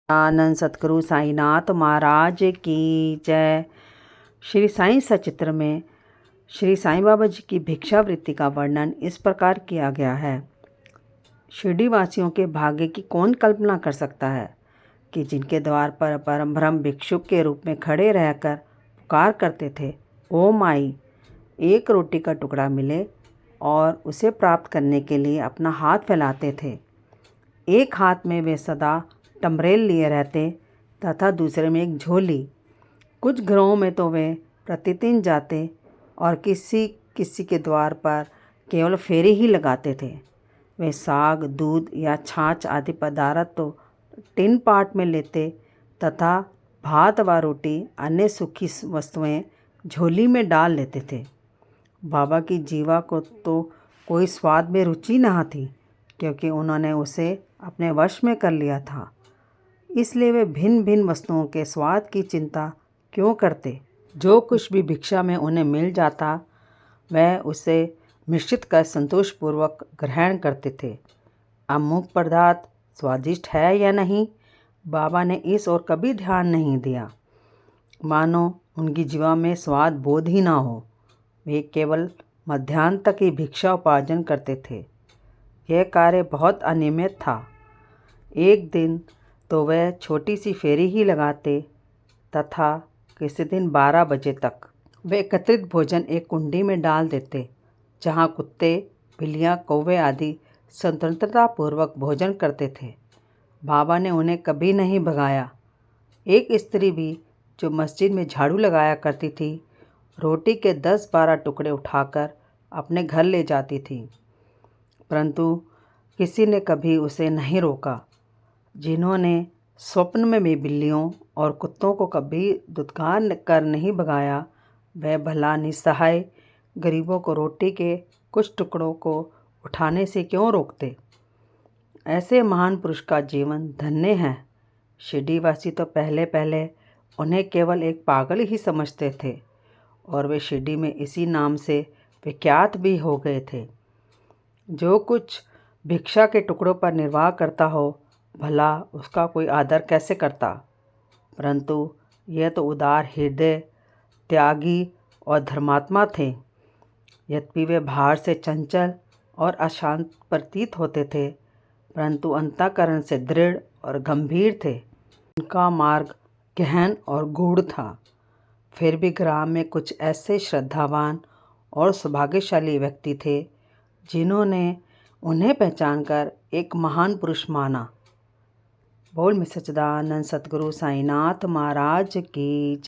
आनंद सतगुरु साईनाथ महाराज की जय। श्री साईं सचित्र में श्री साईं बाबा जी की भिक्षावृत्ति का वर्णन इस प्रकार किया गया है। शिरडी वासियों के भाग्य की कौन कल्पना कर सकता है कि जिनके द्वार पर परम ब्रह्म भिक्षुक के रूप में खड़े रहकर पुकार करते थे, ओ माई, एक रोटी का टुकड़ा मिले और उसे प्राप्त करने के लिए अपना हाथ फैलाते थे। एक हाथ में वे सदा टम्बरेल लिए रहते तथा दूसरे में एक झोली। कुछ घरों में तो वे प्रतिदिन जाते और किसी किसी के द्वार पर केवल फेरी ही लगाते थे। वे साग, दूध या छाछ आदि पदार्थ तो टिन पाट में लेते तथा भात व रोटी अन्य सूखी वस्तुएं झोली में डाल लेते थे। बाबा की जीवा को तो कोई स्वाद में रुचि न थी, क्योंकि उन्होंने उसे अपने वश में कर लिया था। इसलिए वे भिन्न भिन्न वस्तुओं के स्वाद की चिंता क्यों करते। जो कुछ भी भिक्षा में उन्हें मिल जाता वह उसे मिश्रित कर संतोषपूर्वक ग्रहण करते थे। अमुक पदार्थ स्वादिष्ट है या नहीं, बाबा ने इस ओर कभी ध्यान नहीं दिया, मानो उनकी जीवा में स्वाद बोध ही ना हो। वे केवल मध्याह्न तक ही भिक्षा उपार्जन करते थे। यह कार्य बहुत अनियमित था। एक दिन तो वह छोटी सी फेरी ही लगाते तथा किसी दिन 12 बजे तक वे एकत्रित भोजन एक कुंडी में डाल देते, जहाँ कुत्ते, बिल्लियाँ, कौवे आदि स्वतंत्रतापूर्वक भोजन करते थे। बाबा ने उन्हें कभी नहीं भगाया। एक स्त्री भी जो मस्जिद में झाड़ू लगाया करती थी, रोटी के 10-12 टुकड़े उठाकर अपने घर ले जाती थी, परंतु किसी ने कभी उसे नहीं रोका। जिन्होंने स्वप्न में भी बिल्लियों और कुत्तों को कभी दुत्कार कर नहीं भगाया, वह भला निस्सहाय गरीबों को रोटी के कुछ टुकड़ों को उठाने से क्यों रोकते। ऐसे महान पुरुष का जीवन धन्य है। शिरडीवासी तो पहले पहले उन्हें केवल एक पागल ही समझते थे और वे शिरडी में इसी नाम से विख्यात भी हो गए थे। जो कुछ भिक्षा के टुकड़ों पर निर्वाह करता हो, भला उसका कोई आदर कैसे करता। परंतु यह तो उदार हृदय, त्यागी और धर्मात्मा थे। यद्यपि वे बाहर से चंचल और अशांत प्रतीत होते थे, परंतु अंतःकरण से दृढ़ और गंभीर थे। उनका मार्ग गहन और गूढ़ था। फिर भी ग्राम में कुछ ऐसे श्रद्धावान और सौभाग्यशाली व्यक्ति थे जिन्होंने उन्हें पहचानकर एक महान पुरुष माना। बोल में सच्चिदानंद सतगुरु साईनाथ महाराज की।